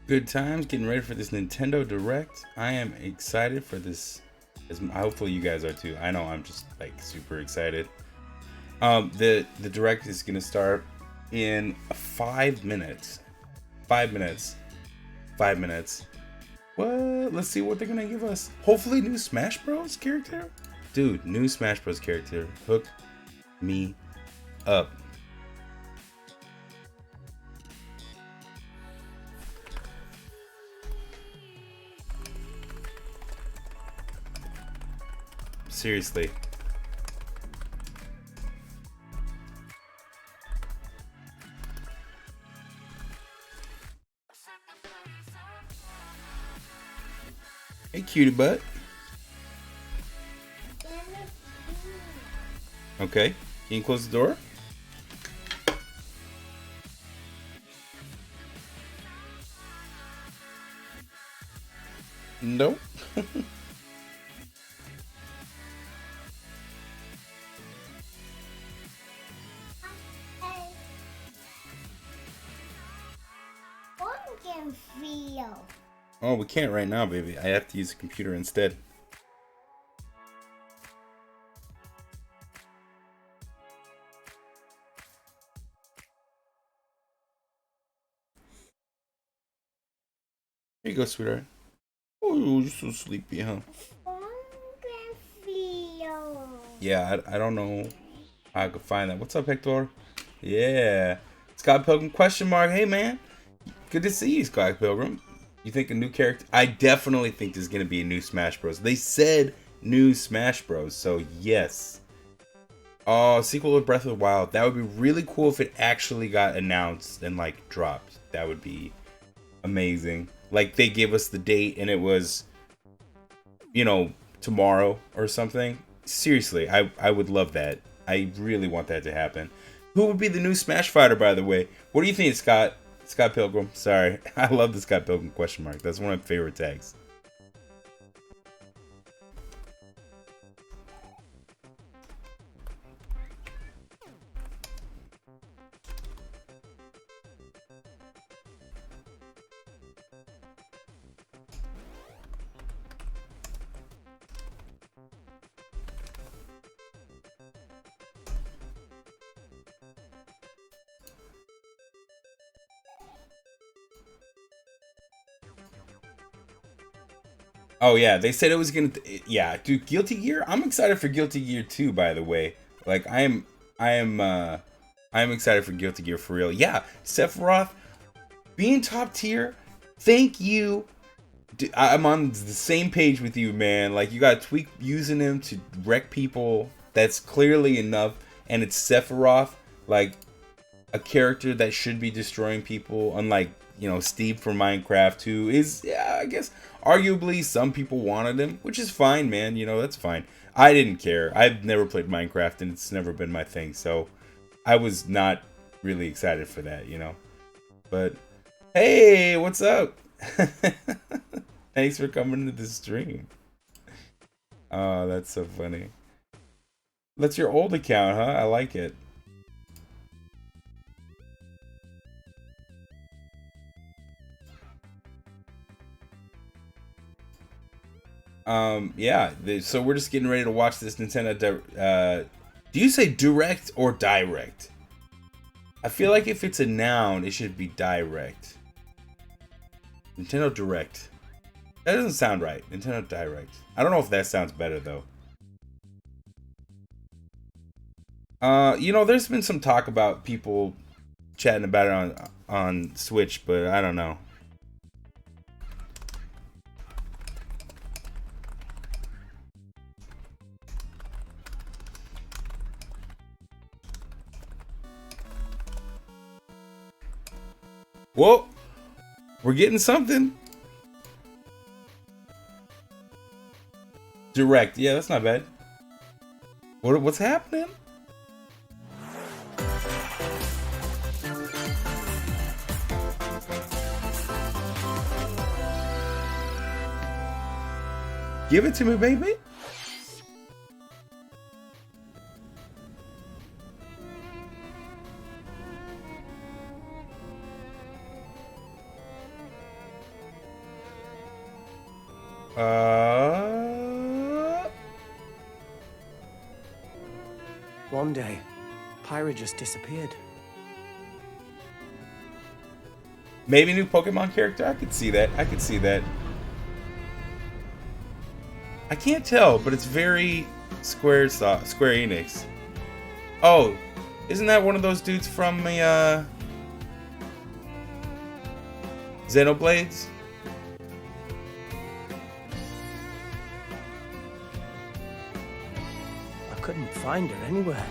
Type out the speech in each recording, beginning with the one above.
Good times getting ready for this Nintendo Direct. I am excited for this. Hopefully you guys are too. I know I'm just like super excited. The Direct is gonna start in 5 minutes. 5 minutes. 5 minutes. What? Let's see what they're gonna give us. Hopefully, new Smash Bros. Character. Dude, new Smash Bros. Character. Hook me up. Seriously. Hey, cutie butt. Okay. Can you close the door? Nope. Can feel. Oh, we can't right now, baby. I have to use a computer instead. Here you go, sweetheart. Oh, you're so sleepy, huh? Can feel. Yeah, I don't know how I could find that. What's up, Hector? Yeah. Scott Pilgrim question mark. Hey, man. Good to see you, Scott Pilgrim. You think a new character? I definitely think there's going to be a new Smash Bros. They said new Smash Bros. So, yes. Oh, sequel of Breath of the Wild. That would be really cool if it actually got announced and, like, dropped. That would be amazing. Like, they gave us the date and it was, tomorrow or something. Seriously, I would love that. I really want that to happen. Who would be the new Smash Fighter, by the way? What do you think, Scott? Scott Pilgrim. Sorry. I love the Scott Pilgrim question mark. That's one of my favorite tags. Oh yeah, they said it was gonna. Yeah, dude, Guilty Gear. I'm excited for Guilty Gear 2. By the way, like I am excited for Guilty Gear for real. Yeah, Sephiroth being top tier. Thank you. I'm on the same page with you, man. Like you got Tweak using him to wreck people. That's clearly enough, and it's Sephiroth, like a character that should be destroying people, unlike Steve from Minecraft, who is, yeah, I guess arguably some people wanted him, which is fine, man. That's fine. I didn't care. I've never played Minecraft, and it's never been my thing, so I was not really excited for that. But hey, what's up? Thanks for coming to the stream. Oh, that's so funny. That's your old account, huh? I like it. Yeah. So we're just getting ready to watch this Nintendo. Do you say direct or direct? I feel like if it's a noun, it should be direct. Nintendo Direct. That doesn't sound right. Nintendo Direct. I don't know if that sounds better though. There's been some talk about people chatting about it on Switch, but I don't know. Whoa, we're getting something. Direct. Yeah, that's not bad. What's happening? Give it to me, baby. One day, Pyra just disappeared. Maybe new Pokemon character? I could see that. I could see that. I can't tell, but it's very Square Enix. Oh, isn't that one of those dudes from the Xenoblades? I couldn't find her anywhere.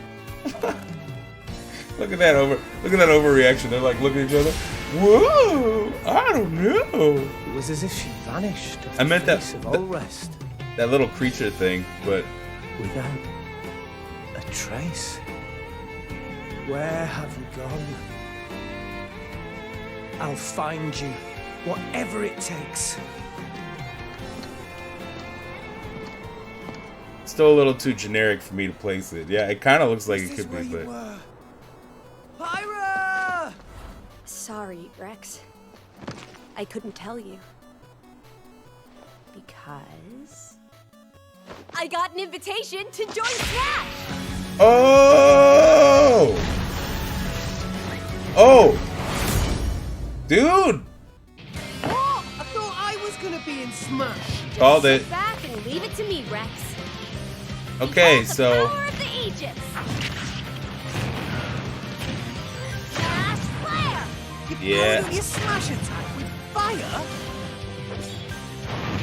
Look at that overreaction. They're like looking at each other. Whoa! I don't know. It was as if she vanished. I meant that of all rest, that little creature thing, but without a trace. Where have you gone? I'll find you, whatever it takes. still a little too generic for me to place it. Yeah, it kind of looks like it could be, but Pyra! Sorry, Rex. I couldn't tell you. Because I got an invitation to join Smash! oh, dude, What? I thought I was gonna be in Smash. called it. Sit back and leave it to me, Rex. Okay, Behold the so power of the Aegis. Smash Flare! yeah. You Smash attack with fire?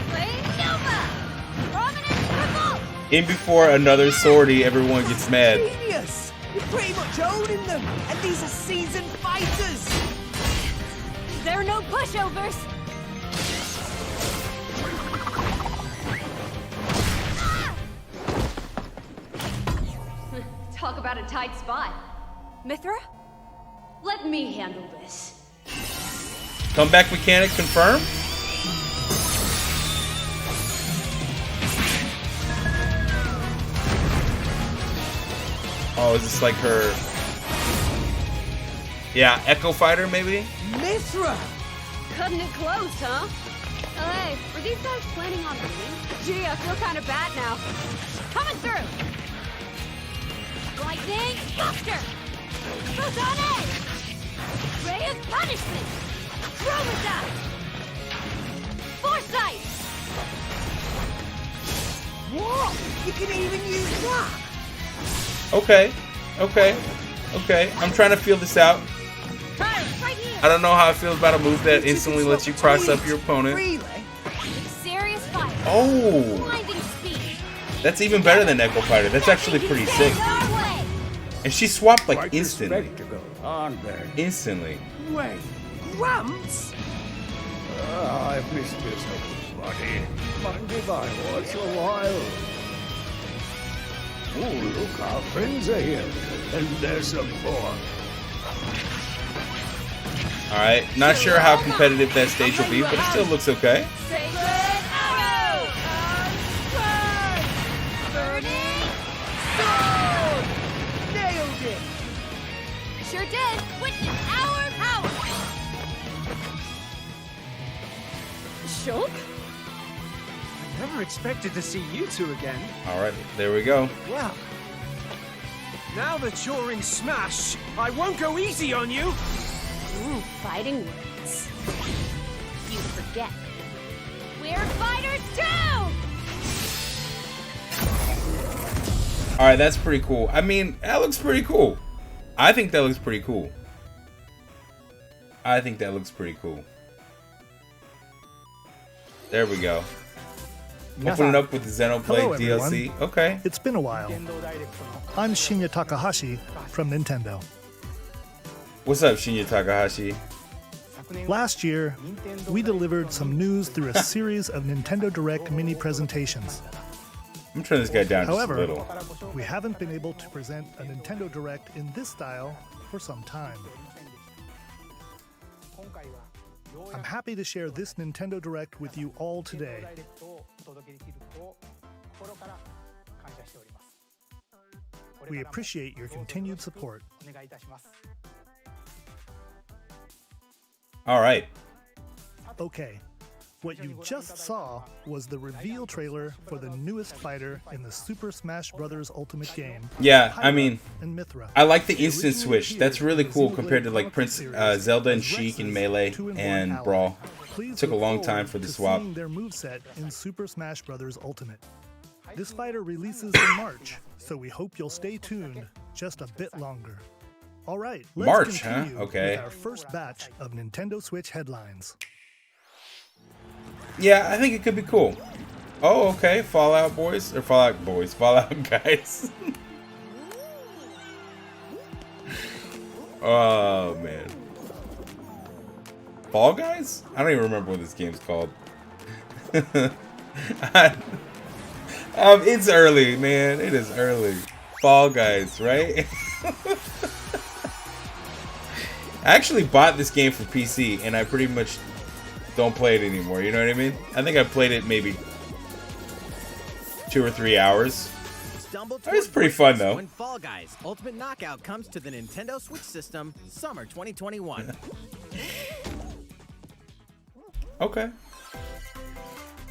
Flame Nova! Prominence Revolt! In before another sortie, everyone gets mad. Genius! You're pretty much owning them, and these are seasoned fighters. There are no pushovers. Ah! Talk about a tight spot. Mithra? Let me handle this. Comeback mechanic confirmed. Oh, is this like her? Yeah, Echo Fighter maybe? Mithra! Cutting it close, huh? Hey, were these guys planning on leaving? Gee, I feel kind of bad now. Coming through! Lightning Buster! Photonic! Ray of Punishment! Chromata! Foresight! What? You can even use that? Okay, okay, okay. I'm trying to feel this out. Right here! I don't know how I feel about a move that instantly lets you cross up your opponent. Really? Serious fire! Oh, Blinding speed! that's even better than Echo Fighter. That's actually pretty sick. Our way! And she swapped like Quite instantly. the spectacle, aren't they? Instantly. Wait, Gramps? I've missed this whole body. Mind if I watch a while? Oh, look, our friends are here. And there's some more. Alright, not sure how competitive that stage will be, but it still looks okay. Sacred Arrow! Unscrew! Burning Sword! Nailed it! Sure did! Witness our power! Shulk? Never expected to see you two again. Alright, there we go. Well, now that you're in Smash, I won't go easy on you. Ooh, fighting words. You forget. We're fighters too! Alright, that's pretty cool. I mean, that looks pretty cool. I think that looks pretty cool. I think that looks pretty cool. There we go. Open it up with the Xenoblade Hello, DLC. everyone. Okay. It's been a while. I'm Shinya Takahashi from Nintendo. What's up, Shinya Takahashi? Last year, we delivered some news through a series of Nintendo Direct mini presentations. I'm turning this guy down just a However, little. we haven't been able to present a Nintendo Direct in this style for some time. I'm happy to share this Nintendo Direct with you all today. We appreciate your continued support. Alright. Okay, What you just saw was the reveal trailer for the newest fighter in the Super Smash Bros. Ultimate game. Yeah, I Pyra mean, and Mithra. I like the They instant originally switch. That's appeared really in the cool Xenoblade compared to like Chronicles Prince series Zelda and as Sheik in Rex's Melee 2-in-1 and ally. Brawl. Please Took a look long forward time for the to swap. seeing their moveset in Super Smash Bros. Ultimate. This fighter releases in March, so we hope you'll stay tuned just a bit longer. All right, let's March, huh? continue Okay. with our first batch of Nintendo Switch headlines. Yeah, I think it could be cool. Oh, okay. Fallout boys or Fallout boys, Fallout guys. Oh man. Fall Guys? I don't even remember what this game's called. It's early, man. It is early. Fall Guys, right? I actually bought this game for PC, and I pretty much don't play it anymore. You know what I mean? I think I played it maybe 2 or 3 hours. It's pretty fun though. When Fall Guys Ultimate Knockout comes to the Nintendo Switch system, summer 2021. Okay.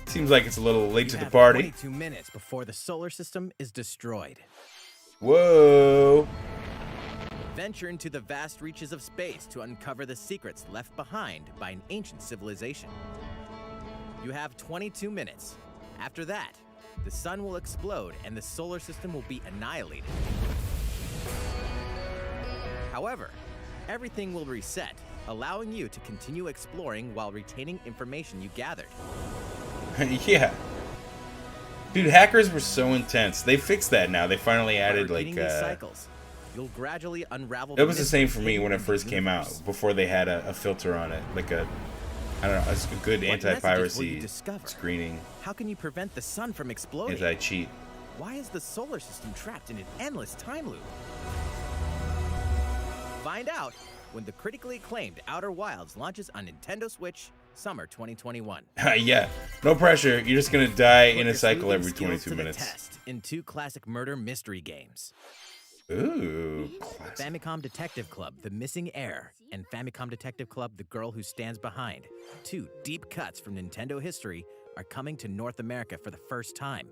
Seems like it's a little late to You the have party. 22 minutes before the solar system is destroyed. Whoa. Venture into the vast reaches of space to uncover the secrets left behind by an ancient civilization. You have 22 minutes. After that, the sun will explode and the solar system will be annihilated. However, everything will reset, allowing you to continue exploring while retaining information you gathered. Yeah. Dude, hackers were so intense. They fixed that now. They finally By added repeating like these cycles, you'll gradually unravel. it was the same mysteries for me when it hidden in the first came out, universe. before they had a filter on it. Like a, I don't know, a good What messages will you anti-piracy discover? screening, How can you prevent the sun from exploding? anti-cheat. Why is the solar system trapped in an endless time loop? Find out when the critically acclaimed Outer Wilds launches on Nintendo Switch summer 2021. Yeah, no pressure. You're just gonna die Put in a your cycle sleuthing every skills 22 to the minutes. test in 2 classic murder mystery games. Ooh, classic. Famicom Detective Club: The Missing Heir and Famicom Detective Club: The Girl Who Stands Behind. 2 deep cuts from Nintendo history are coming to North America for the first time.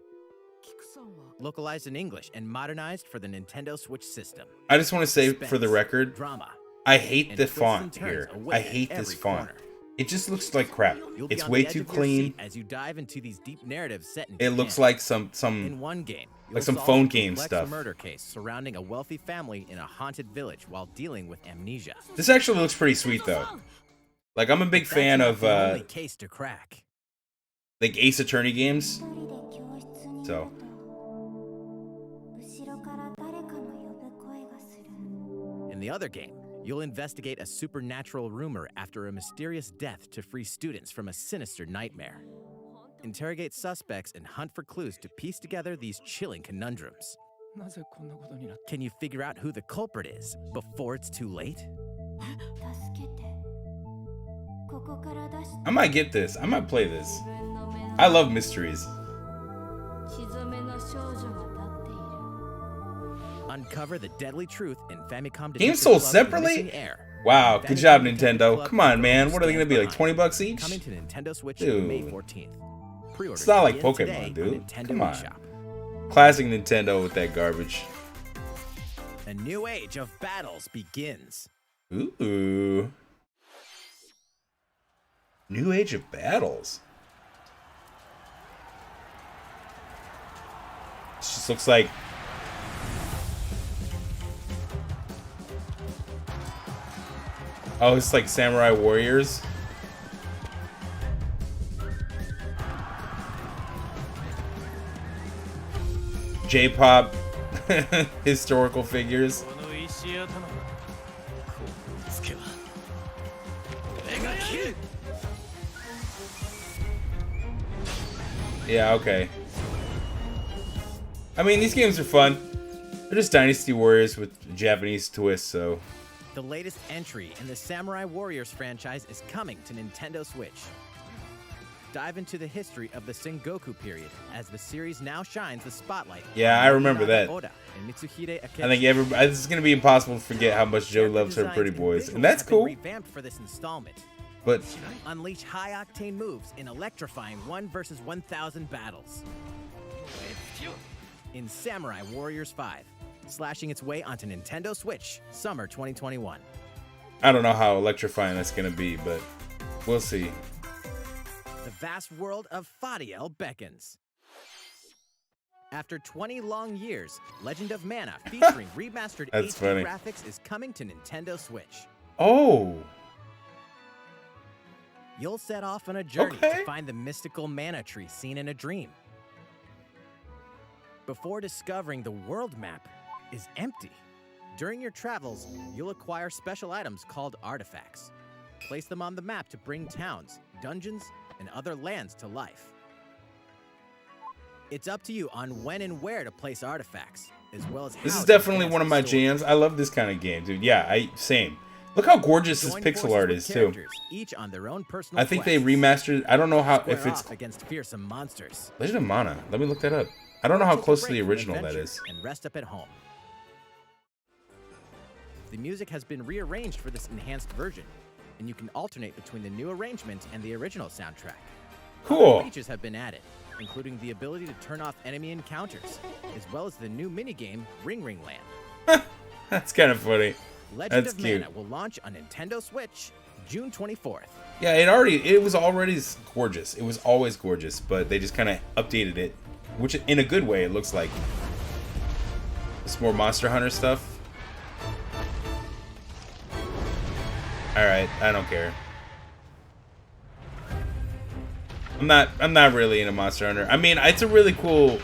Localized in English and modernized for the Nintendo Switch system. I just want to say for the Suspense, record, drama. I hate and the twists and font turns here. await I hate at this every font. corner. It just looks like crap. You'll be It's on way the edge too of your clean. seat as you dive into these deep narratives set in It looks Japan. like some In one game, like you'll some solve phone a game complex stuff. murder case surrounding a wealthy family in a haunted village while dealing with amnesia. This actually looks pretty sweet though. Like I'm a big That's fan not of the only case to crack. like Ace Attorney games. 一人で教室にいる So と後ろから誰かの呼ぶ声がする In the other game, you'll investigate a supernatural rumor after a mysterious death to free students from a sinister nightmare. Interrogate suspects and hunt for clues to piece together these chilling conundrums. Can you figure out who the culprit is before it's too late? 助けてここから出して I might get this. I might play this. I love mysteries. 血染めの少女が立っている Uncover the deadly truth in Famicom Games Detective sold Club: The separately? Missing Heir. Wow, good job, Famicom Detective Nintendo. Club: Come on, The man. Girl What are they Who gonna be like? Stands 20 bucks each? Coming to Nintendo Switch Dude. May 14th. Pre-orders It's not like begin Pokemon, today on dude. Nintendo Come on. eShop. Classic Nintendo with that garbage. A new age of battles begins. Ooh. New Age of Battles. This just looks like oh, it's like Samurai Warriors. J-pop historical figures. Yeah, okay. I mean, these games are fun. They're just Dynasty Warriors with a Japanese twist, so The latest entry in the Samurai Warriors franchise is coming to Nintendo Switch. Dive into the history of the Sengoku period as the series now shines the spotlight. Yeah, on I remember Nobunaga that. Oda and Mitsuhide Akechi. I think this is gonna be impossible to forget how much Joe Character loves her designs pretty and boys, visuals and that's have been cool. revamped for this installment. But Unleash high-octane moves in electrifying 1 versus 1,000 battles. In Samurai Warriors 5, slashing its way onto Nintendo Switch, summer 2021. I don't know how electrifying that's gonna be, but we'll see. The vast world of Fadiel beckons. After 20 long years, Legend of Mana featuring remastered That's HD funny. graphics is coming to Nintendo Switch. Oh, You'll set off on a journey Okay. to find the mystical mana tree seen in a dream. Before discovering the world map is empty. During your travels, you'll acquire special items called artifacts. Place them on the map to bring towns, dungeons, and other lands to life. It's up to you on when and where to place artifacts, as well as this how is to definitely advance one of the my story. jams. I love this kind of game, dude. Yeah, same. Look how gorgeous this Join pixel forces art with is too. characters, each on their own personal I think they quests. remastered. I don't know how Square if it's off against fearsome monsters. Legend of Mana. Let me look that up. I don't know how Take a close to break the from original that adventure is. And rest up at home. The music has been rearranged for this enhanced version, and you can alternate between the new arrangement and the original soundtrack. Cool. Other features have been added, including the ability to turn off enemy encounters, as well as the new minigame Ring Ring Land. That's kind of funny. Legend That's of cute. Mana will launch on Nintendo Switch June 24th. Yeah, it was already gorgeous. It was always gorgeous, but they just kind of updated it, which in a good way it looks like. It's more Monster Hunter stuff. All right, I don't care. I'm not really into Monster Hunter. I mean, it's a really cool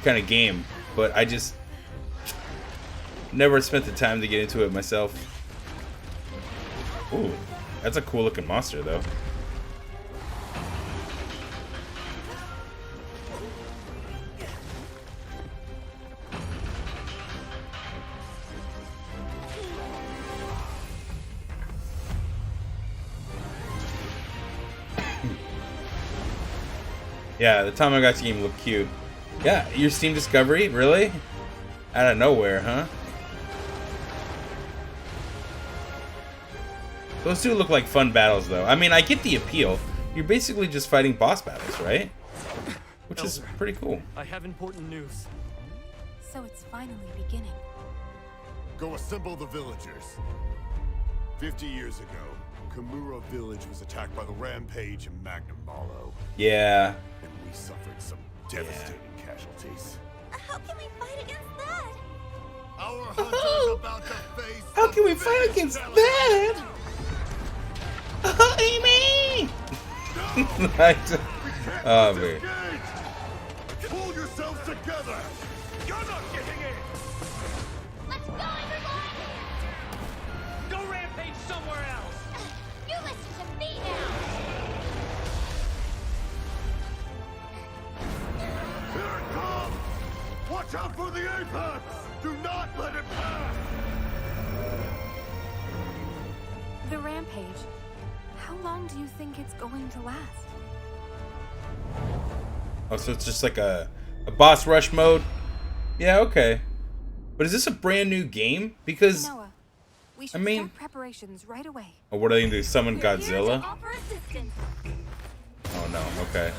kind of game, but I just never spent the time to get into it myself. Ooh, that's a cool looking monster though. Yeah, the Tamagotchi game looked cute. Yeah, your Steam Discovery? Really? Out of nowhere, huh? Those do look like fun battles, though. I mean, I get the appeal. You're basically just fighting boss battles, right? Which is pretty cool. I have important news. So it's finally beginning. Go assemble the villagers. 50 years ago, Kamura village was attacked by the Rampage and Magnum Malo, Yeah. and we suffered some devastating casualties. How can we fight against that? Our hunter's about to face How the can we fight biggest against challenge. that? Amy! Oh, man. Engage! Pull yourselves together! You're not getting in! Let's go, everyone! Go rampage somewhere else! You listen to me now! Here it comes! Watch out for the apex! Do not let it pass! The rampage. How long do you think it's going to last? Oh, so it's just like a boss rush mode? Yeah, okay. But is this a brand new game? Because, Noah, we should mean- start preparations right away. oh, what are they gonna do? Summon We're here to Godzilla? offer assistance. Oh no, okay.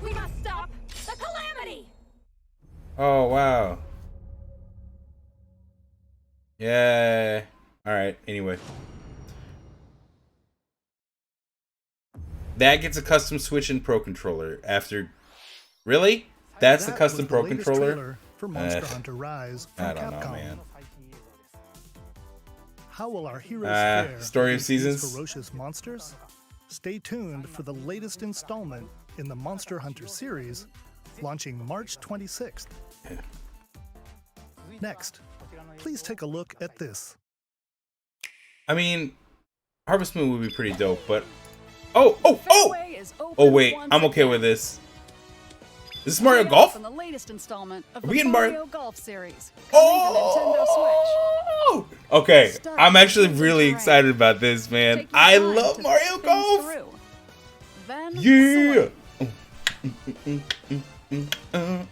We must stop the calamity! Oh, wow. Yeah. Alright, anyway. That gets a custom Switch and Pro Controller after... Really? That's the That custom was Pro latest controller? trailer for Monster Ugh. Hunter Rise from I don't Capcom. know, man. How will our heroes fare Story of against these Seasons? ferocious monsters? Stay tuned for the latest installment in the Monster Hunter series, launching March 26th. Next, please take a look at this. I mean, Harvest Moon would be pretty dope, but... Oh! Oh, wait. I'm okay with this. Is this Mario Golf? In the latest installment of Are we the in Mario Golf series, coming to Nintendo Oh! Okay, I'm actually really excited about this, man. Switch. Take your I time love to Mario think Golf! through. Then Yeah! select.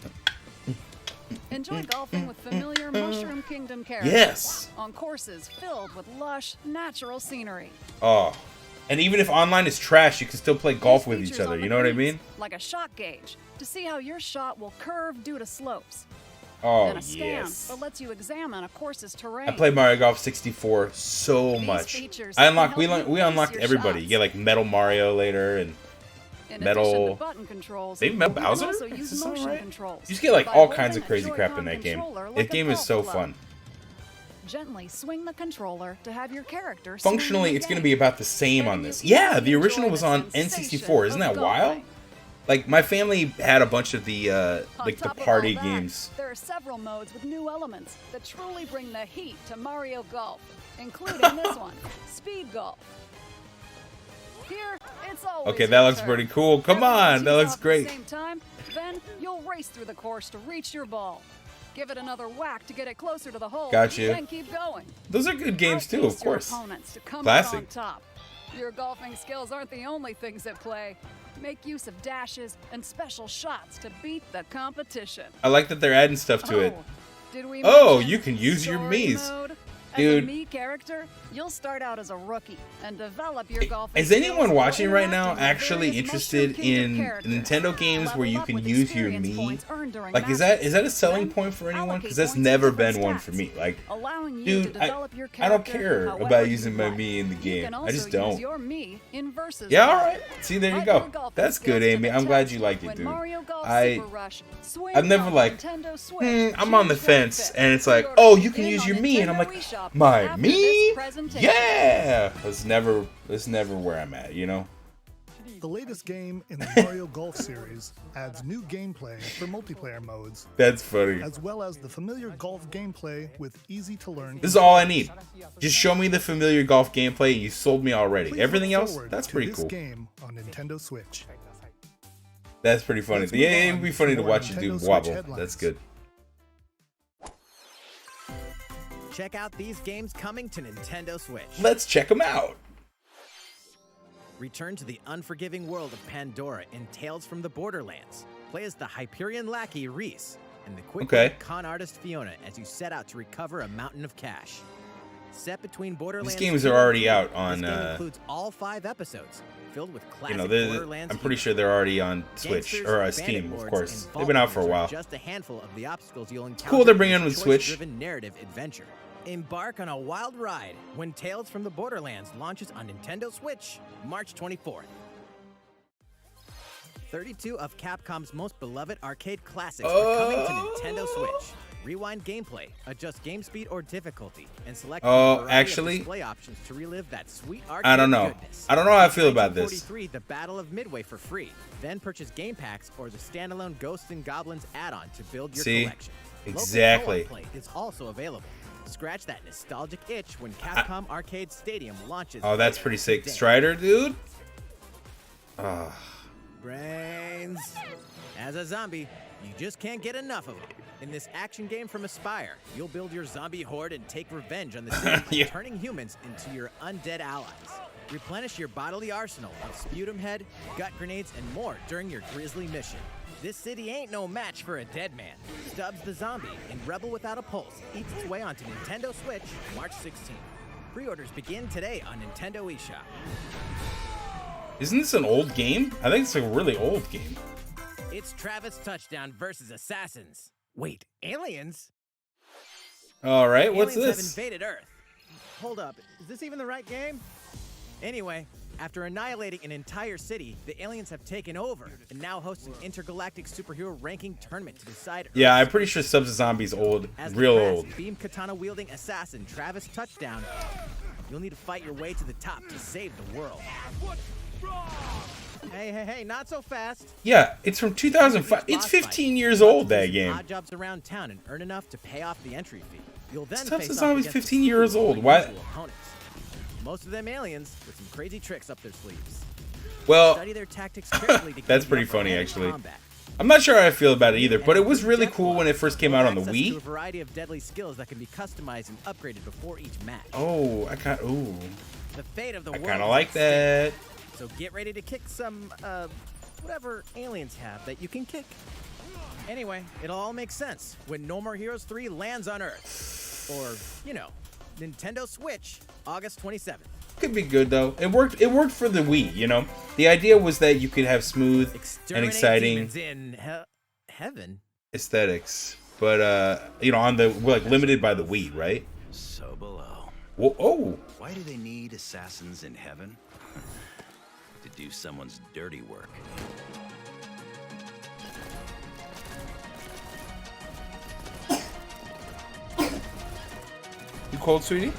Enjoy golfing with familiar Mushroom Kingdom characters Yes! on courses filled with lush, natural scenery. Oh, And even if online is trash, you can still play golf Use with each features other. on You the know what I greens, mean? Like a shot gauge, to see how your shot will curve due to slopes. Oh, And a scan yes. that lets you examine a course's terrain. I play Mario Golf 64 so These much. features I can unlocked. help you We ace unlocked your everybody. shots. You get like Metal Mario later and In Metal- addition to button controls, Maybe Metal you can Bowser? also Is use this all motion right? controls. you just get like by all kinds of holding a crazy crap in Joy-Con that game. controller like That a game is golf so club. fun. Gently swing the controller to have your character swing Functionally, the it's going to game. be about the same on Letting this. you Yeah, easily the original enjoy was the on sensation N64. Isn't of that wild? golfing. Like my family had a bunch of the On like the top of party all that, games. There are several modes with new elements that truly bring the heat to Mario Golf, including this one, Speed Golf. Here, it's always Okay, that your looks turn. pretty cool. Come Everyone on, tees that looks off at the great. same time, then you'll race through the course to reach your ball. Give it another whack to get it closer to the hole. Got you. Then keep going. Those are good games too, Outpace of course. Your opponents to come Classic. out on top. Your golfing skills aren't the only things at play. Make use of dashes and special shots to beat the competition. I like that they're adding stuff to it. Did we Oh, mention you can use your story Miis. mode? Dude. As a Mii character, you'll start out as a rookie and develop your golfing Is skills anyone while watching right now interacting with actually various interested Mushroom Kingdom in characters. Nintendo games where you Level up can with use your experience Mii? points earned during Like, is matches. that a selling Then point for anyone? allocate Because that's points to never different been one for stats, me. Like, allowing you dude, to develop your I don't character care however about you using my like. Mii in the You game. can I also just use don't. your Mii in versus Yeah, all matches. right. See, there you Put go. your golfing That's skills good, to Amy. the I'm glad test you like it, when dude. Mario Golf I- Super Rush swings I've never on like, Nintendo Switch I'm on the June fence, 25th. and it's like, Pre-order oh, you can in use on your Mii, and I'm Nintendo like, eShop my after this Mii? presentation. Yeah. That's never where I'm at, you know? The latest game in the Mario Golf series adds new gameplay for multiplayer modes, That's funny. as well as the familiar golf gameplay with easy-to-learn. This is all I need. Just show me the familiar golf gameplay. You sold me already. Please Everything look else, forward that's to pretty this cool. game on Nintendo Switch. That's pretty funny. Let's Yeah, move it on would be to funny to more watch you Nintendo do Switch wobble. headlines. That's good. Check out these games coming to Nintendo Switch. Let's check them out. Return to the unforgiving world of Pandora in Tales from the Borderlands. Play as the Hyperion lackey Reese and the quick-witted con artist Fiona as you set out to recover a mountain of cash. Set between Borderlands. These games 2 are and already 3, out on, This game includes all 5 episodes, filled with classic You know, Borderlands I'm pretty heroes. sure they're already on Switch Gangsters, or bandit Steam, of lords, course. and They've been out for a vault while. hunters are just a handful of the obstacles you'll encounter. Cool they're bringing in them this to Switch. choice-driven narrative adventure. Embark on a wild ride when Tales from the Borderlands launches on Nintendo Switch, March 24th. 32 of Capcom's most beloved arcade classics are coming to Nintendo Switch. Rewind gameplay, adjust game speed or difficulty, and select from a Oh, variety actually, of display options to relive that sweet arcade I don't know. goodness. I don't know how I feel about this. 1943, The Battle of Midway for free. Then purchase game packs or the standalone Ghosts and Goblins add-on to build your See? collection. Exactly. Local co-op play is also available. Scratch that nostalgic itch when Capcom Arcade Stadium launches. Oh, that's pretty sick. today. Strider, dude. Brains. As a zombie, you just can't get enough of them. In this action game from Aspyr, you'll build your zombie horde and take revenge on the city by Yeah. turning humans into your undead allies. Replenish your bodily arsenal of sputum head, gut grenades, and more during your grisly mission. This city ain't no match for a dead man. Stubbs the Zombie in Rebel Without a Pulse eats its way onto Nintendo Switch March 16th. Pre-orders begin today on Nintendo eShop. Isn't this an old game? I think it's a really old game. It's Travis Touchdown versus Assassins. Wait, aliens? All right, what's Aliens this? have invaded Earth. Hold up, is this even the right game? Anyway, after annihilating an entire city, the aliens have taken over and now host an intergalactic superhero ranking tournament to decide. Yeah, I'm Earth's pretty sure Subs Zombie's old, As real the old. brass beam katana wielding assassin Travis Touchdown, you'll need to fight your way to the top to save the world. Hey, not so fast. Yeah, it's from 2005. It's 15 years old, that game. Odd jobs around town and earn enough to pay off the entry fee. You'll then Subs face off Zombie's against 15 years old. unusual Why? opponents. Most of them aliens with some crazy tricks up their sleeves. Well, Study their tactics carefully to keep that's you pretty upper funny, hand in actually. combat. I'm not sure how I feel about it either, but it was And really Death cool when it first came out on the access to a Wii. variety of deadly skills that can be customized and upgraded before each match. Oh, ooh. The fate of the I world. kind of is like at that. stake. So get ready to kick some, whatever aliens have that you can kick. Anyway, it'll all make sense when No More Heroes 3 lands on Earth. Or, you know, Nintendo Switch, August 27th. Could be good though. It worked. It worked for the Wii. You know, the idea was that you could have smooth and Exterminate exciting demons in heaven. aesthetics, but you know, on the we're like limited by the Wii, right? So below. Whoa, oh, Why do they need assassins in heaven? To do someone's dirty work. you cold, sweetie?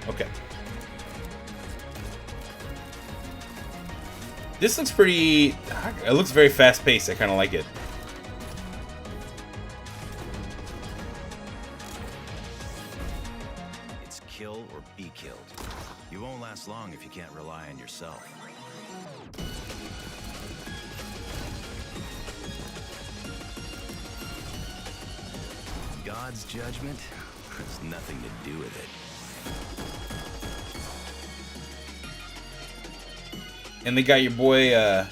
Okay. This looks pretty. It looks very fast paced. I kind of like it. It's kill or be killed. You won't last long if you can't rely on yourself. God's judgment has nothing to do with it. And they got your boy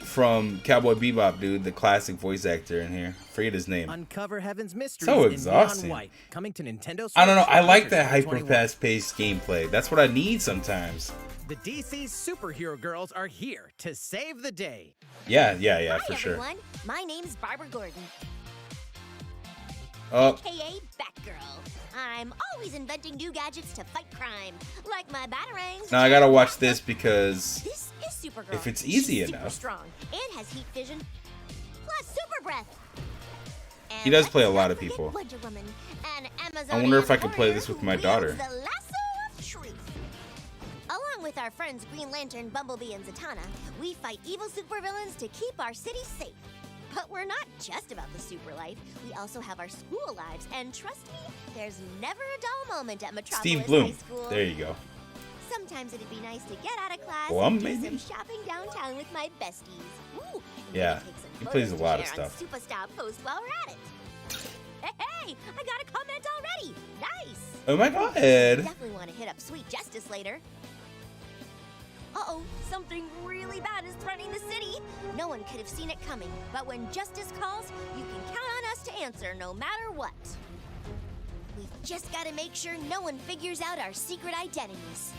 from Cowboy Bebop, dude, the classic voice actor in here. Forget his name. Uncover Heaven's mysteries So in exhausting. Neon White, coming to Nintendo Switch. I don't know. I like March that hyper 2021. fast paced gameplay. That's what I need sometimes. The DC superhero girls are here to save the day. Yeah, Hi, for sure. everyone. My name's Barbara Gordon, Oh, aka Batgirl. I'm always inventing new gadgets to fight crime, like my batarangs. now I gotta watch this because This is Supergirl. If it's easy She's enough. super strong and has heat vision, plus super breath. And He does play a let's lot not of forget people. Wonder Woman, an I wonder if I Amazonian could play warrior this with who my wields daughter. The lasso of truth. Along with our friends Green Lantern, Bumblebee, and Zatanna, we fight evil supervillains to keep our city safe. But we're not just about the super life. We also have our school lives, and trust me, there's never a dull moment at Metropolis Steve High Bloom. School. There you go. Sometimes it'd be nice to get out of class Well, and do maybe. some shopping downtown with my besties. Ooh, and Yeah, maybe take some he plays photos a lot to of share on stuff. Superstar Post while we're at it. Hey, I got a comment already. Nice. Oh my god. Ed. Definitely want to hit up Sweet Justice later. Uh-oh, something really bad is threatening the city. No one could have seen it coming, but when justice calls, you can count on us to answer no matter what. We've just got to make sure no one figures out our secret identities.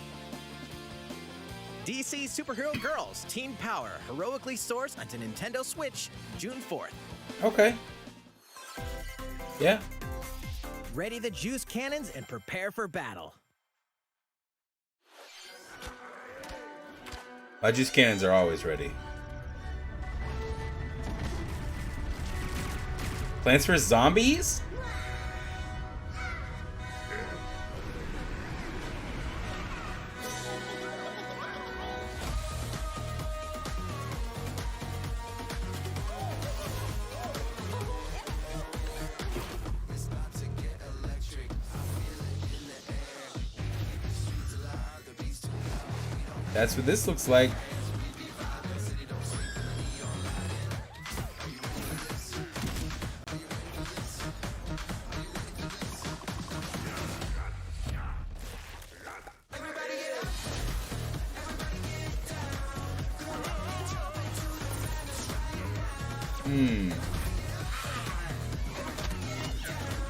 DC Superhero Girls Teen Power heroically soars onto Nintendo Switch June 4th. Okay. Yeah. Ready the juice cannons and prepare for battle. My juice cannons are always ready. Plants vs. Zombies? That's what this looks like.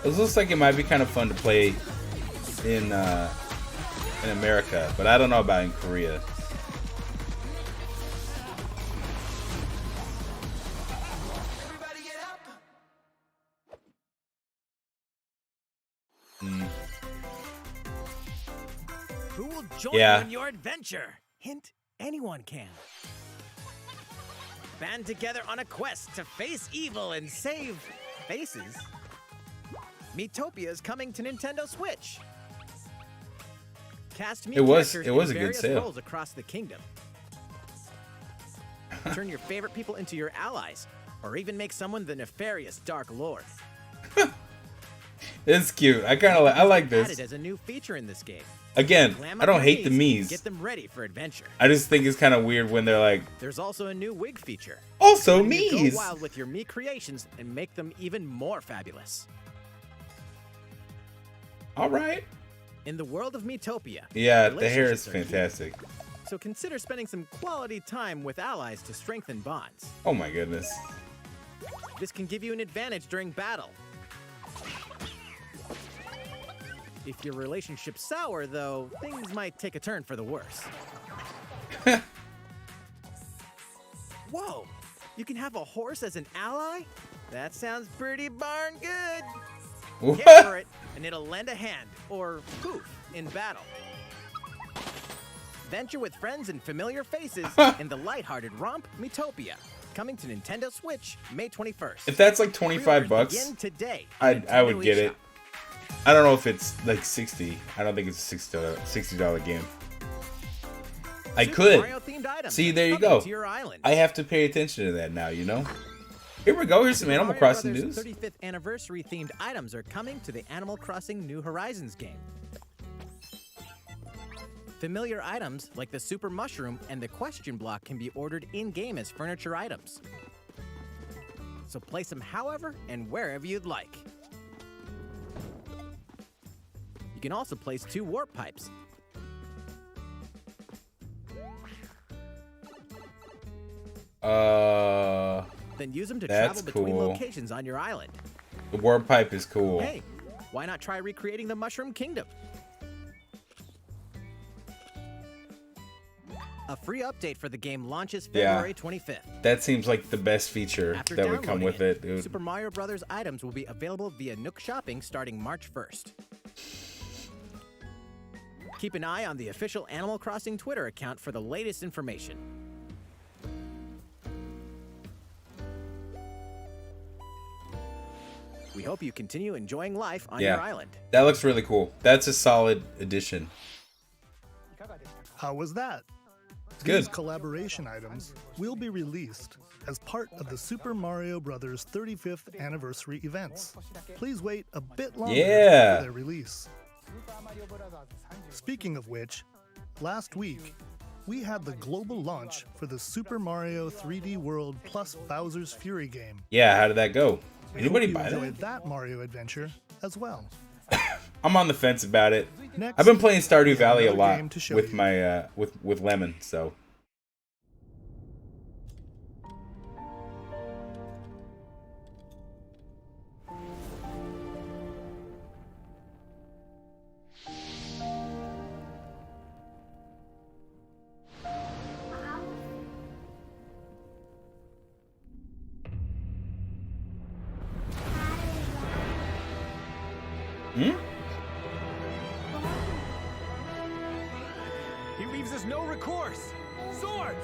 This looks like it might be kind of fun to play in America, but I don't know about in Korea. Who will join Yeah. you in your adventure? Hint, anyone can. Band together on a quest to face evil and save faces. Miitopia is coming to Nintendo Switch. Cast Mii It was characters a in good various sale. roles across the kingdom. Turn your favorite people into your allies, or even make someone the nefarious Dark Lord. It's cute. I kind of I like Added this. as a new feature in this game. Again, Glam I up don't your hate the Miis and Miis. Get them ready for adventure. I just think it's kind of weird when they're like, There's also a new wig feature. also letting you Miis. Go wild with your Mii creations and make them even more fabulous. All right. In the world of Miitopia, Yeah, the hair is relationships are key. fantastic. So consider spending some quality time with allies to strengthen bonds. Oh my goodness. This can give you an advantage during battle. If your relationship's sour, though, things might take a turn for the worse. Whoa! You can have a horse as an ally? That sounds pretty darn good. What? Care for it, and it'll lend a hand, or poof, in battle. Venture with friends and familiar faces in the lighthearted romp Miitopia. Coming to Nintendo Switch May 21st. If that's like 25 bucks, Begin today. I would get it. I don't know if it's like 60. I don't think it's a $60 game. I Super could. Mario-themed items See, are there you coming go. to your island. I have to pay attention to that now, you know? Here we go. Here's some Animal Mario Crossing Brothers news. 35th anniversary themed items are coming to the Animal Crossing New Horizons game. Familiar items like the Super Mushroom and the Question Block can be ordered in-game as furniture items. So place them however and wherever you'd like. You can also place 2 warp pipes. Then use them to That's travel between cool. locations on your island. The warp pipe is cool. Hey, why not try recreating the Mushroom Kingdom? A free update for the game launches February 25th. That seems like the best feature After that would come downloading with it, dude. Super Mario Brothers items will be available via Nook Shopping starting March 1st. Keep an eye on the official Animal Crossing Twitter account for the latest information. We hope you continue enjoying life on your island. That looks really cool. That's a solid addition. How was that? It's good. These collaboration items will be released as part of the Super Mario Bros. 35th anniversary events. Please wait a bit longer for their release. Speaking of which, last week, we had the global launch for the Super Mario 3D World plus Bowser's Fury game. Yeah, how did that go? We Anybody hope you buy enjoyed that? that Mario adventure as well. I'm on the fence about it. Next, I've been playing Stardew we have Valley a another lot game to show with you. my with Lemon, so. He leaves us no recourse. Swords!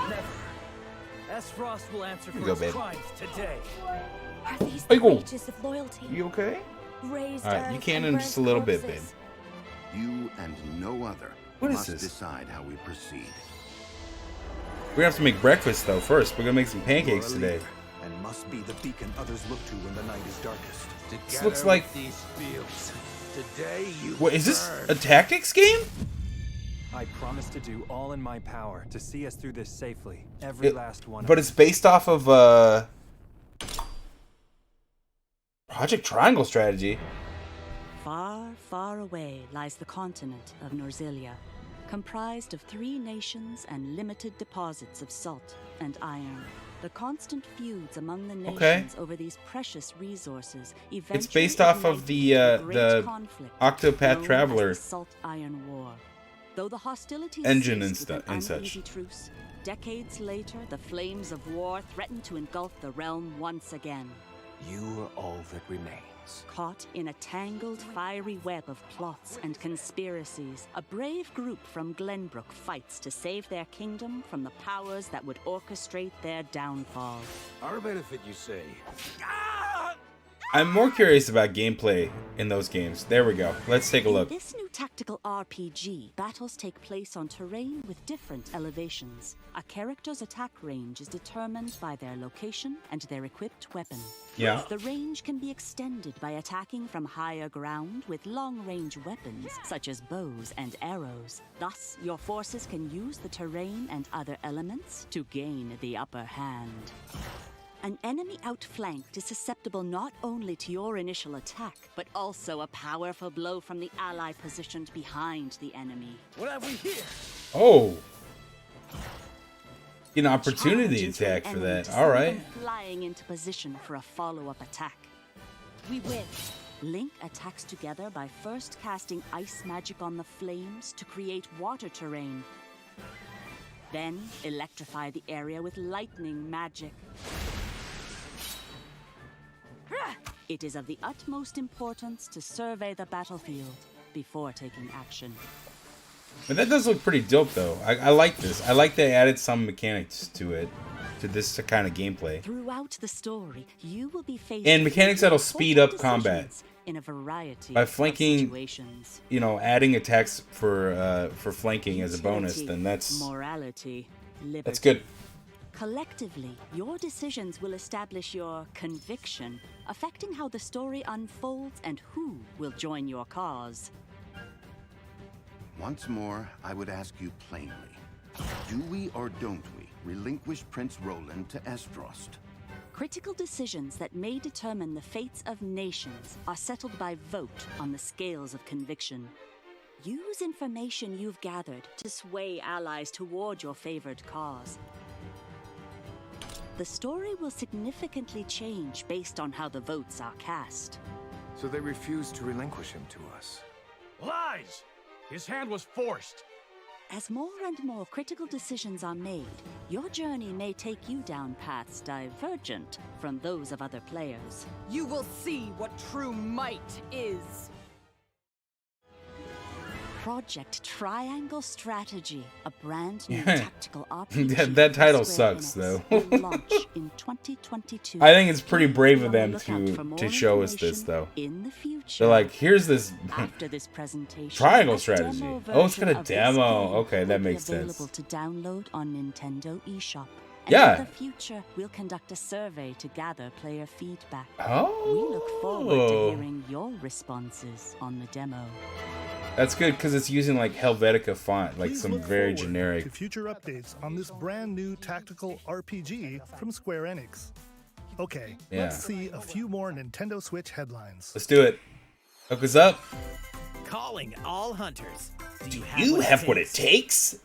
Never. S-Frost will answer you for go, his babe. crimes today. Are these Hey, the go. wages of loyalty? You okay? Raised Alright, you earth can and in just a burnt little bit, babe. corpses. You and no other What is must this? decide how we proceed. We're gonna have to make breakfast though first. We're gonna make some pancakes You are a today. leader, and must be the beacon others look to when the night is darkest. This looks like. these fields. Today you What is this? burn. A tactics game? I promise to do all in my power to see us through this safely. Every last one. But it's based off of Project Triangle Strategy. Far, far away lies the continent of Norzilia, comprised of 3 nations and limited deposits of salt and iron. The constant feuds among the nations over these precious resources eventually It's based off of the ignited a great the conflict Octopath known as Traveler the Salt Iron War. Though the hostilities engine and ceased with stuff an and such. uneasy truce, decades later, the flames of war threatened to engulf the realm once again. You are all that remains. Caught in a tangled, fiery web of plots and conspiracies, a brave group from Glenbrook fights to save their kingdom from the powers that would orchestrate their downfall. Our benefit, you say? I'm more curious about gameplay in those games. There we go. Let's take a look. In this new tactical RPG, battles take place on terrain with different elevations. A character's attack range is determined by their location and their equipped weapon. Yeah. The range can be extended by attacking from higher ground with long-range weapons, such as bows and arrows. Thus, your forces can use the terrain and other elements to gain the upper hand. An enemy outflanked is susceptible not only to your initial attack, but also a powerful blow from the ally positioned behind the enemy. What have we here? Oh. An opportunity Challenge into an attack for enemy that. to All send right. them flying into position for a follow-up attack. We win. Link attacks together by first casting ice magic on the flames to create water terrain. Then electrify the area with lightning magic. It is of the utmost importance to survey the battlefield before taking action. But that does look pretty dope, though. I like this. I like they added some mechanics to it, to this kind of gameplay. Throughout the story, you will be faced And mechanics that'll speed up combat in a variety by of flanking. situations. You know, adding attacks for flanking as a bonus. Then that's morality. Liberty. that's good. Collectively, your decisions will establish your conviction, affecting how the story unfolds and who will join your cause. Once more, I would ask you plainly. Do we or don't we relinquish Prince Roland to Estrost? Critical decisions that may determine the fates of nations are settled by vote on the scales of conviction. Use information you've gathered to sway allies toward your favored cause. The story will significantly change based on how the votes are cast. So they refused to relinquish him to us. Lies! His hand was forced. As more and more critical decisions are made, your journey may take you down paths divergent from those of other players. You will see what true might is. Project Triangle Strategy, a brand new Yeah. tactical RPG. That title Square sucks, Enix though. will launch in 2022. I think it's pretty brave of Be on them the lookout for more to show us this, information though. in the future. They're like, here's this After this presentation, triangle a strategy. demo Oh, it's got a version of this demo. game Okay, that will makes be available sense. to download on Nintendo eShop. And Yeah. in the future, we'll conduct a survey to gather player feedback. Oh. We look forward to hearing your responses on the demo. That's good because it's using like Helvetica font, like Please some look very forward generic. to future updates on this brand new tactical RPG from Square Enix. Okay, Yeah. let's see a few more Nintendo Switch headlines. Let's do it. Hook us up. Calling all hunters. Do you You have what it takes?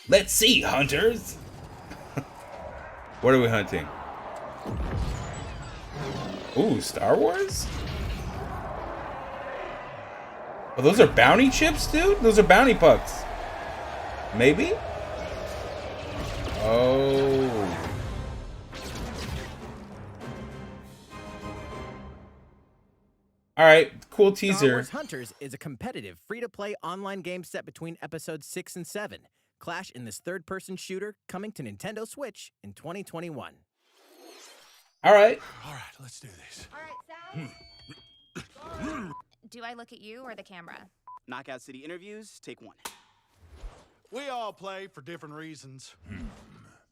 Let's see, hunters. What are we hunting? Ooh, Star Wars? Oh, those are bounty chips, dude? Those are bounty pucks. Maybe? Oh. Alright, cool Star teaser. Wars Hunters is a competitive, free-to-play online game set between episodes 6 and 7. Clash in this third-person shooter coming to Nintendo Switch in 2021. Alright. Alright, let's do this. Do I look at you or the camera? Knockout City interviews, take one. We all play for different reasons.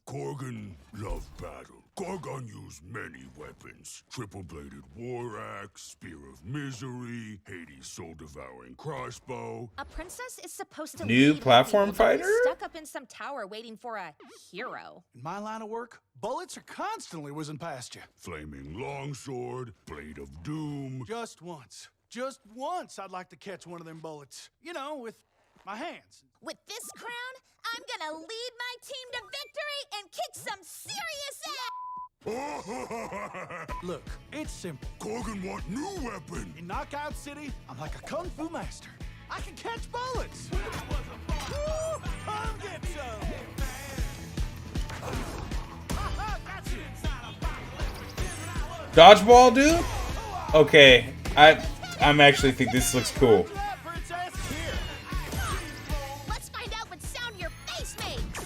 Korgan loved battle. Gorgon used many weapons. Triple-bladed war axe, spear of misery, Hades' soul-devouring crossbow. A princess is supposed to New lead platform people, but fighter? you're stuck up in some tower waiting for a hero. In my line of work, bullets are constantly whizzing past you. Flaming longsword, blade of doom. Just once I'd like to catch one of them bullets. You know, with my hands. With this crown, I'm gonna lead my team to victory and kick some serious ass! Look, it's simple. Korgan want new weapon. In Knockout City, I'm like a kung fu master. I can catch bullets. Woo! Come get some. Dodgeball, dude? Okay, I'm actually think this looks cool. Let's find out what sound your face makes!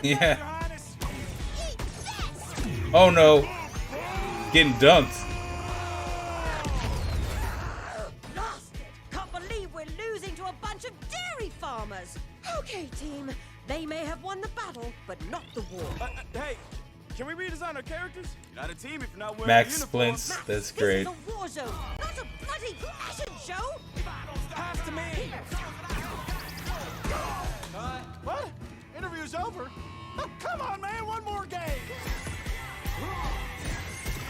Yeah. Oh no. Getting dunked. Can't believe we're losing to a bunch of dairy farmers. Okay, team. They may have won the battle, but not the war. Hey, can we redesign our characters? You're not a team if you're not wearing Max the uniform. Splints, that's great. This is a war zone, not a bloody fashion show. Pass to me. What? Interview's over? Oh, come on, man, one more game.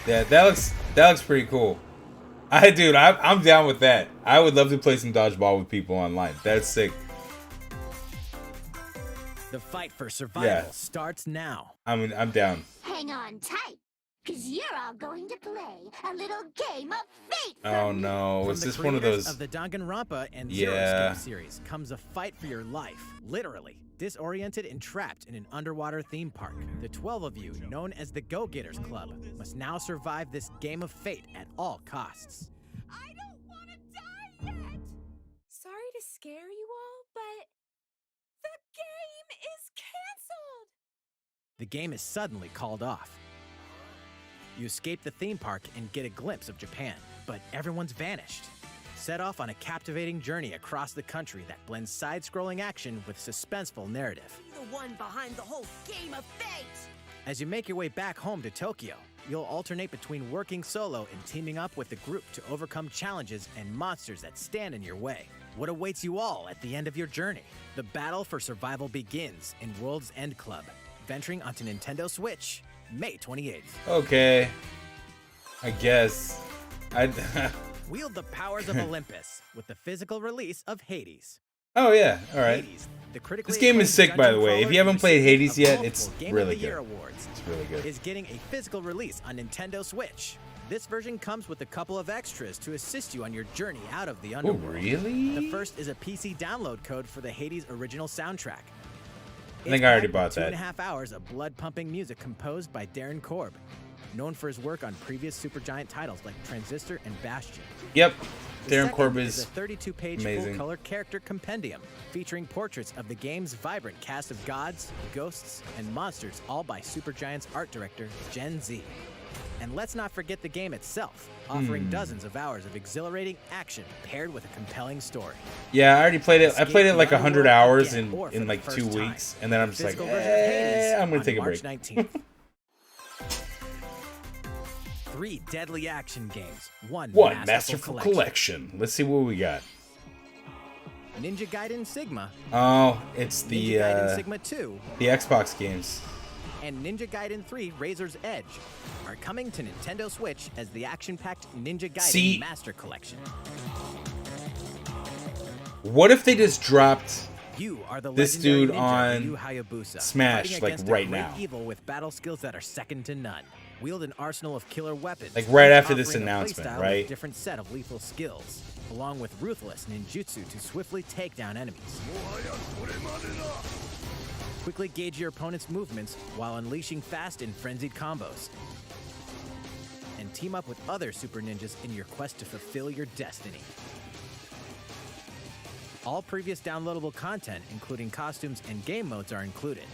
Yeah, that looks pretty cool. I'm down with that. I would love to play some dodgeball with people online. That's sick. The fight for survival starts now. I'm down. Hang on tight, because you're all going to play a little game of fate. Oh no, is this one of those? Of the Danganronpa and Zero Escape series comes a fight for your life, literally. Disoriented and trapped in an underwater theme park, the 12 of you, known as the Go-Getters Club, must now survive this game of fate at all costs. I don't want to die yet! Sorry to scare you all, but the game is canceled! The game is suddenly called off. You escape the theme park and get a glimpse of Japan, but everyone's vanished. Set off on a captivating journey across the country that blends side-scrolling action with suspenseful narrative. The one behind the whole game of fate! As you make your way back home to Tokyo, you'll alternate between working solo and teaming up with the group to overcome challenges and monsters that stand in your way. What awaits you all at the end of your journey? The battle for survival begins in World's End Club, venturing onto Nintendo Switch, May 28th. Okay. I guess. Wield the powers of Olympus with the physical release of Hades. Oh yeah, all right. Hades, this game is sick, by the way. If you haven't played Hades yet, it's really good. It's really good. Is getting a physical release on Nintendo Switch. This version comes with a couple of extras to assist you on your journey out of the underworld. Oh, really? The first is a PC download code for the Hades original soundtrack. I think I already bought that. 2.5 hours of blood-pumping music composed by Darren Korb, known for his work on previous Supergiant titles like Transistor and Bastion. Yep, The Darren second Korb is is a 32-page amazing. full-color character compendium featuring portraits of the game's vibrant cast of gods, ghosts, and monsters, all by Supergiant's art director, Gen Z. And let's not forget the game itself, offering dozens of hours of exhilarating action paired with a compelling story. Yeah, I already played it. I played it like 100 hours again, or for in the like first 2 time. weeks, and then I'm just like, Physical version of Hades I'm gonna on take a March break. 19th. 3 deadly action games, one masterful collection. Let's see what we got. Ninja Gaiden Sigma. Oh, it's the Ninja Gaiden Sigma 2 the Xbox games. and Ninja Gaiden 3 Razor's Edge are coming to Nintendo Switch as the action-packed Ninja Gaiden Master Collection. What if they just dropped You are the this legendary dude ninja on Ryu Hayabusa, Smash fighting like against right a great now? evil with battle skills that are second to none. Wield an arsenal of killer weapons. Like right after offering this a announcement, playstyle right? With different set of lethal skills, along with ruthless ninjutsu to swiftly take down enemies. Quickly gauge your opponent's movements while unleashing fast and frenzied combos. And team up with other super ninjas in your quest to fulfill your destiny. All previous downloadable content, including costumes and game modes, are included.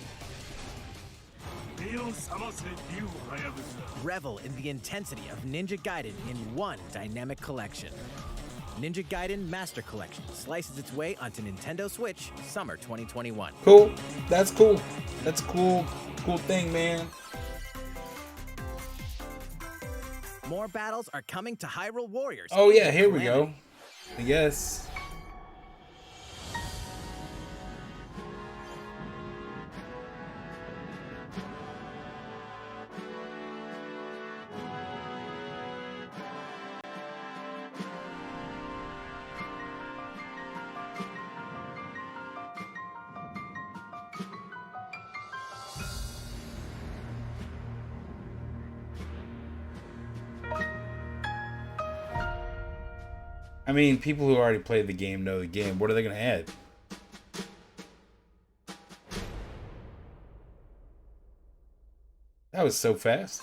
Revel in the intensity of Ninja Gaiden in one dynamic collection. Ninja Gaiden Master Collection slices its way onto Nintendo Switch summer 2021. Cool. That's cool. That's a cool thing, man. More battles are coming to Hyrule Warriors. Oh yeah, here we go. I guess. I mean, people who already played the game know the game. What are they going to add? That was so fast.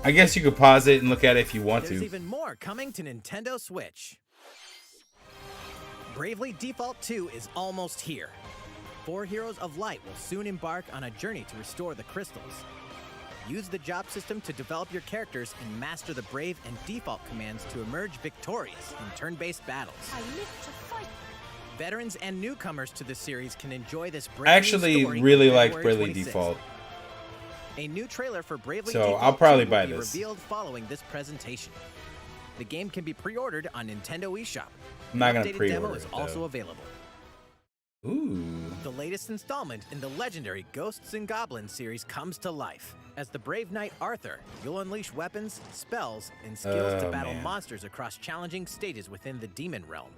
I guess you could pause it and look at it if you want There's to. even more coming to Nintendo Switch. Bravely Default 2 is almost here. 4 Heroes of Light will soon embark on a journey to restore the crystals. Use the job system to develop your characters and master the Brave and Default commands to emerge victorious in turn-based battles. I live to fight. Veterans and newcomers to the series can enjoy this I brand actually new story really on like February Bravely 26th. Default. A new trailer for Bravely So, Default I'll probably 2 buy will be this. revealed following this presentation. The game can be pre-ordered on Nintendo eShop. I'm not An gonna updated pre-order demo is it, also though. available. Ooh. The latest installment in the legendary Ghosts and Goblins series comes to life. As the brave knight Arthur, you'll unleash weapons, spells, and skills to battle monsters across challenging stages within the demon realm.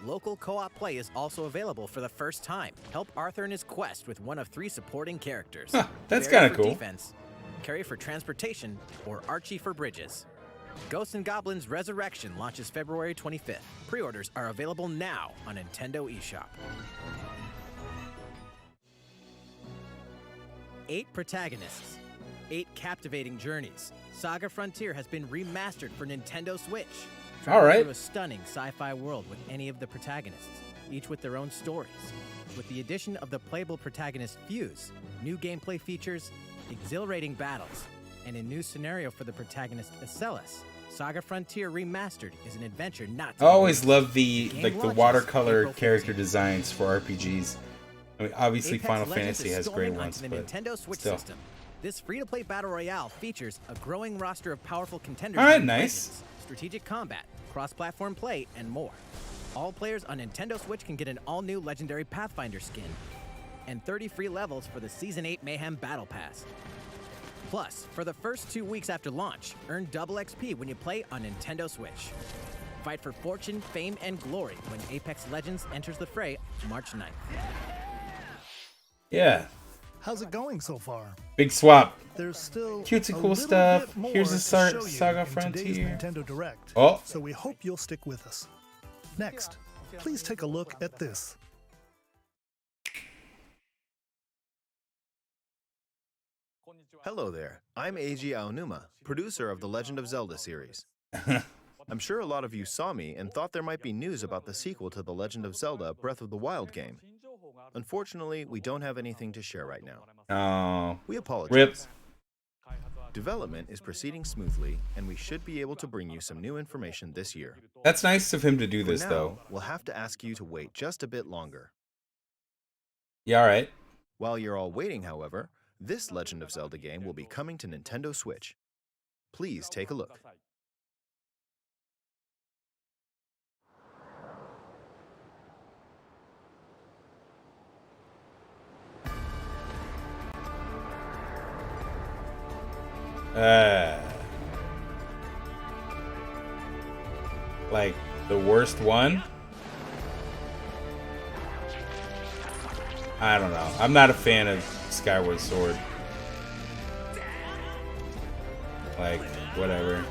Local co-op play is also available for the first time. Help Arthur in his quest with one of 3 supporting characters. That's Barry kind of for cool. Defense, Carrie for transportation, or Archie for bridges. Ghosts and Goblins Resurrection launches February 25th. Pre-orders are available now on Nintendo eShop. 8 protagonists, 8 captivating journeys. Saga Frontier has been remastered for Nintendo Switch. All right. Through a stunning sci-fi world with any of the protagonists, each with their own stories. With the addition of the playable protagonist Fuse, new gameplay features, exhilarating battles, and a new scenario for the protagonist Acellus, Saga Frontier Remastered is an adventure not to I always miss. love the game like the launches watercolor April character 14th. designs for RPGs. I mean, obviously Apex Final Legends Fantasy is has great storming ones, onto the but Nintendo Switch still. system. This free-to-play battle royale features a growing roster of powerful contenders. All right, in nice. Legends, strategic combat, cross-platform play, and more. All players on Nintendo Switch can get an all-new legendary Pathfinder skin and 30 free levels for the Season 8 Mayhem Battle Pass. Plus, for the first 2 weeks after launch, earn double XP when you play on Nintendo Switch. Fight for fortune, fame, and glory when Apex Legends enters the fray March 9th. Yeah. How's it going so far? Big swap. There's still Cutesy a cool little stuff. bit more Here's the to show you Saga in today's Frontier. Nintendo Direct. Oh. So we hope you'll stick with us. Next, please take a look at this. Hello there, I'm Eiji Aonuma, producer of the Legend of Zelda series. I'm sure a lot of you saw me and thought there might be news about the sequel to The Legend of Zelda Breath of the Wild game. Unfortunately, we don't have anything to share right now. Oh. We apologize. Rip. Development is proceeding smoothly, and we should be able to bring you some new information this year. That's nice of him to do For this, now, though. We'll have to ask you to wait just a bit longer. Yeah, all right. While you're all waiting, however, this Legend of Zelda game will be coming to Nintendo Switch. Please take a look. Like the worst one? I don't know. I'm not a fan of Skyward Sword. Like, whatever.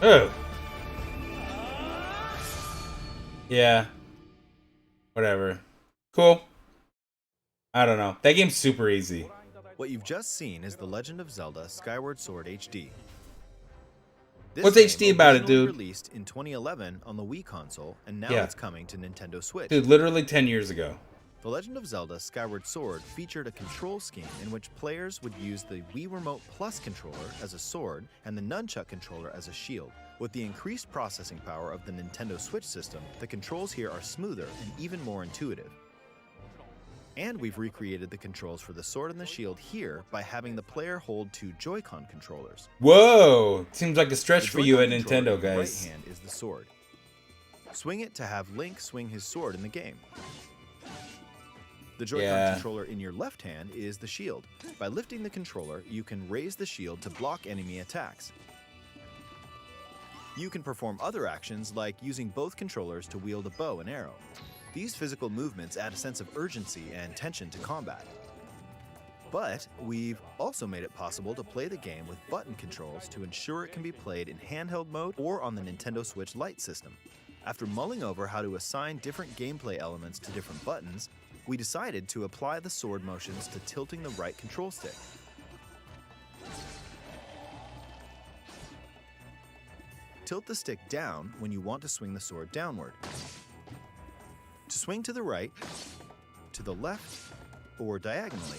Oh. Yeah. Whatever. Cool. I don't know. That game's super easy. What you've just seen is The Legend of Zelda Skyward Sword HD. What's HD about it, dude? Released in 2011 on the Wii console, and now Yeah. it's coming to Nintendo Switch. Dude, literally 10 years ago. The Legend of Zelda Skyward Sword featured a control scheme in which players would use the Wii Remote Plus controller as a sword and the Nunchuck controller as a shield. With the increased processing power of the Nintendo Switch system, the controls here are smoother and even more intuitive. And we've recreated the controls for the sword and the shield here by having the player hold 2 Joy-Con controllers. Whoa! Seems like a stretch The for you at Joy-Con controller Nintendo, in your guys. right hand is the sword. Swing it to have Link swing his sword in the game. The Joy-Con Yeah. controller in your left hand is the shield. By lifting the controller, you can raise the shield to block enemy attacks. You can perform other actions like using both controllers to wield a bow and arrow. These physical movements add a sense of urgency and tension to combat. But we've also made it possible to play the game with button controls to ensure it can be played in handheld mode or on the Nintendo Switch Lite system. After mulling over how to assign different gameplay elements to different buttons, we decided to apply the sword motions to tilting the right control stick. Tilt the stick down when you want to swing the sword downward. To swing to the right, to the left, or diagonally,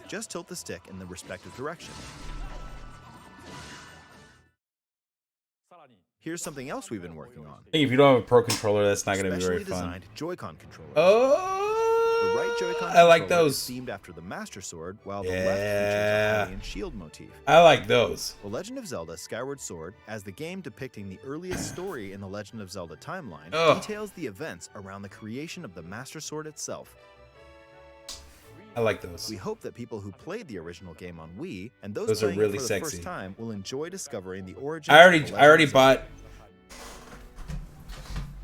just tilt the stick in the respective direction. Here's something else we've been working on. Hey, if you don't have a Pro controller, that's not going to be Specially very fun. designed Joy-Con controllers. Oh! The right Joy-Con I like controller is those. themed after the Master Sword, while the Yeah. left features a Hylian shield motif. I like those. The Legend of Zelda Skyward Sword, as the game depicting the earliest story in the Legend of Zelda timeline, Ugh. details the events around the creation of the Master Sword itself. I like those. We hope that people who played the original game on Wii and those Those are playing really it for the sexy. first time will enjoy discovering the origins. I of the already Legend of Zelda. bought.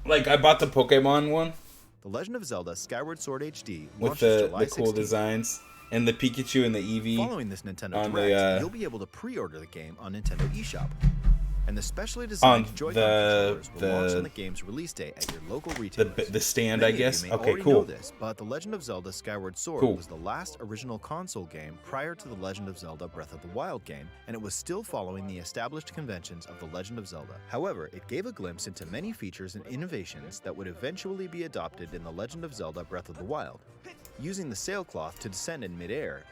Like I bought the Pokemon one The Legend of Zelda Skyward Sword HD with launches the July cool 16th. designs and the Pikachu and the Eevee. Following this Nintendo on Direct, the, you'll be able to pre-order the game on Nintendo eShop. And the specially designed on Joy-Con the- controllers will launch the- on the game's release day at your local retailer. the stand, Many I of you guess. may Okay, already cool. know this, but The Legend of Zelda Skyward Sword Cool. was the last original console game prior to The Legend of Zelda Breath of the Wild game, and it was still following the established conventions of The Legend of Zelda. However, it gave a glimpse into many features and innovations that would eventually be adopted in The Legend of Zelda Breath of the Wild. Using the sailcloth to descend in midair,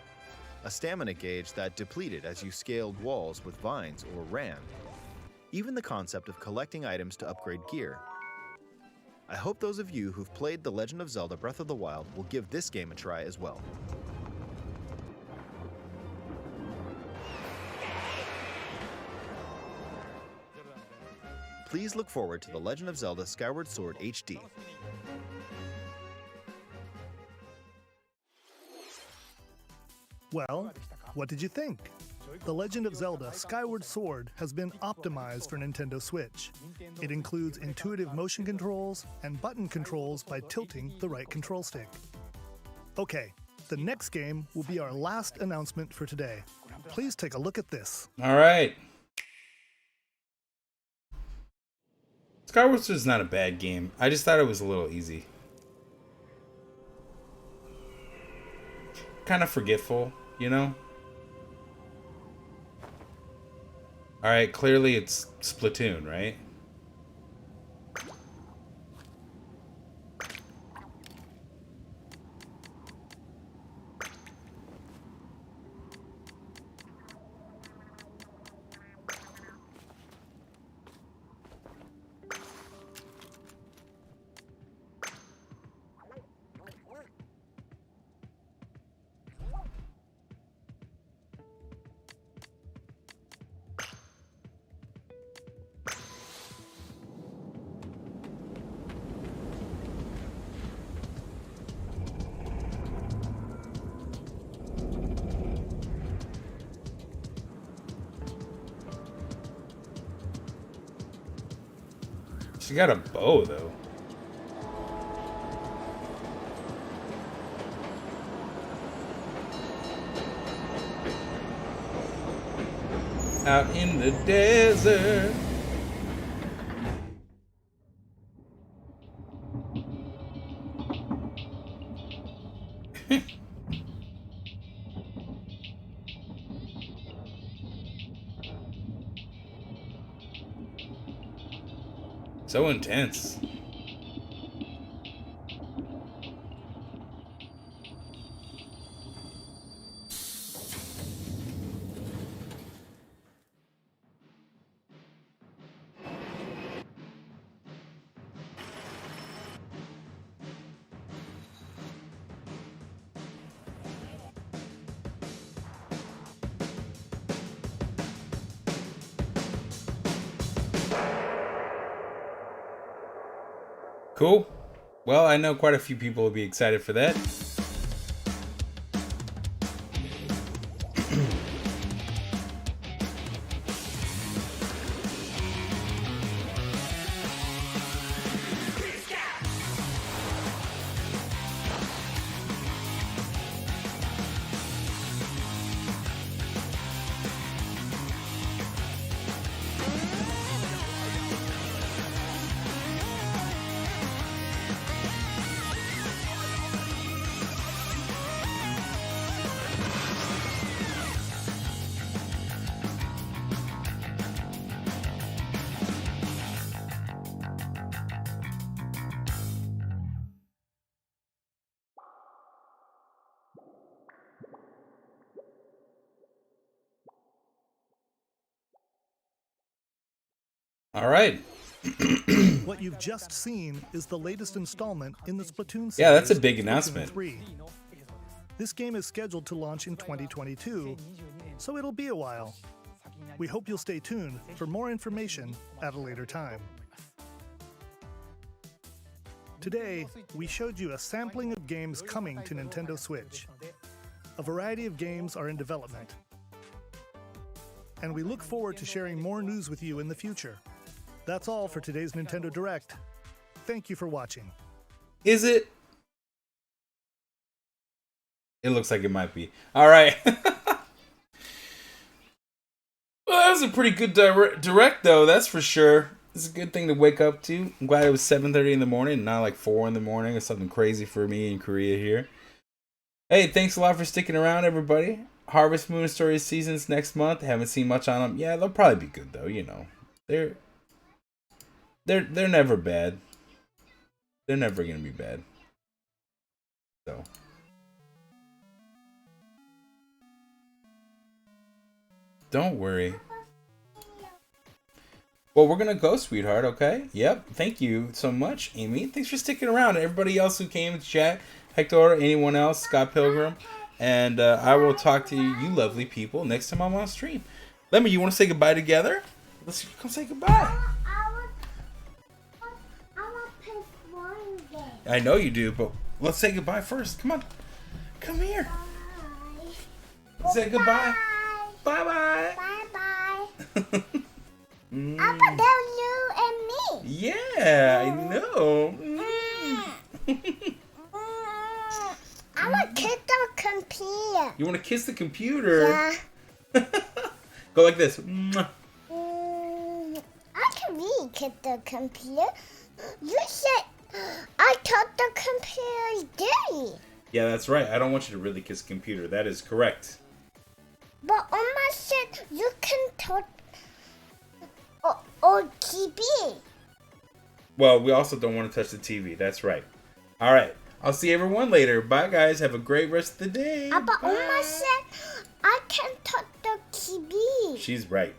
a stamina gauge that depleted as you scaled walls with vines or ran, even the concept of collecting items to upgrade gear. I hope those of you who've played The Legend of Zelda Breath of the Wild will give this game a try as well. Please look forward to The Legend of Zelda Skyward Sword HD. Well, what did you think? The Legend of Zelda Skyward Sword has been optimized for Nintendo Switch. It includes intuitive motion controls and button controls by tilting the right control stick. Okay, the next game will be our last announcement for today. Please take a look at this. All right. Skyward Sword is not a bad game. I just thought it was a little easy. Kind of forgetful, you know? Alright, clearly it's Splatoon, right? She got a bow, though. Out in the desert. So intense. Cool. Well, I know quite a few people will be excited for that. All right. What you've just seen is the latest installment in the Splatoon series. Yeah, that's a big Splatoon announcement. 3. This game is scheduled to launch in 2022, so it'll be a while. We hope you'll stay tuned for more information at a later time. Today, we showed you a sampling of games coming to Nintendo Switch. A variety of games are in development. And we look forward to sharing more news with you in the future. That's all for today's Nintendo Direct. Thank you for watching. Is it? It looks like it might be. All right. Well, that was a pretty good direct, though. That's for sure. It's a good thing to wake up to. I'm glad it was 7:30 in the morning, not like 4 in the morning or something crazy for me in Korea here. Hey, thanks a lot for sticking around, everybody. Harvest Moon Stories seasons next month. Haven't seen much on them. Yeah, they'll probably be good though. You know, they're never bad. They're never gonna be bad. So. Don't worry. Well, we're gonna go, sweetheart, okay? Yep, thank you so much, Amy. Thanks for sticking around. Everybody else who came to chat, Hector, anyone else, Scott Pilgrim. And I will talk to you lovely people next time I'm on stream. Lemmy, you want to say goodbye together? Let's come say goodbye. I know you do, but let's say goodbye first. Come on. Come here. Say goodbye. Bye-bye. Bye-bye. About you and me. Yeah, I know. I want to kiss the computer. You want to kiss the computer? Yeah. Go like this. I can really kiss the computer. You said I thought the computer is dirty. Yeah, that's right. I don't want you to really kiss the computer. That is correct. But Oma said you can touch or TV. Well, we also don't want to touch the TV. That's right. All right. I'll see everyone later. Bye, guys. Have a great rest of the day. But Oma said I can touch the TV. She's right.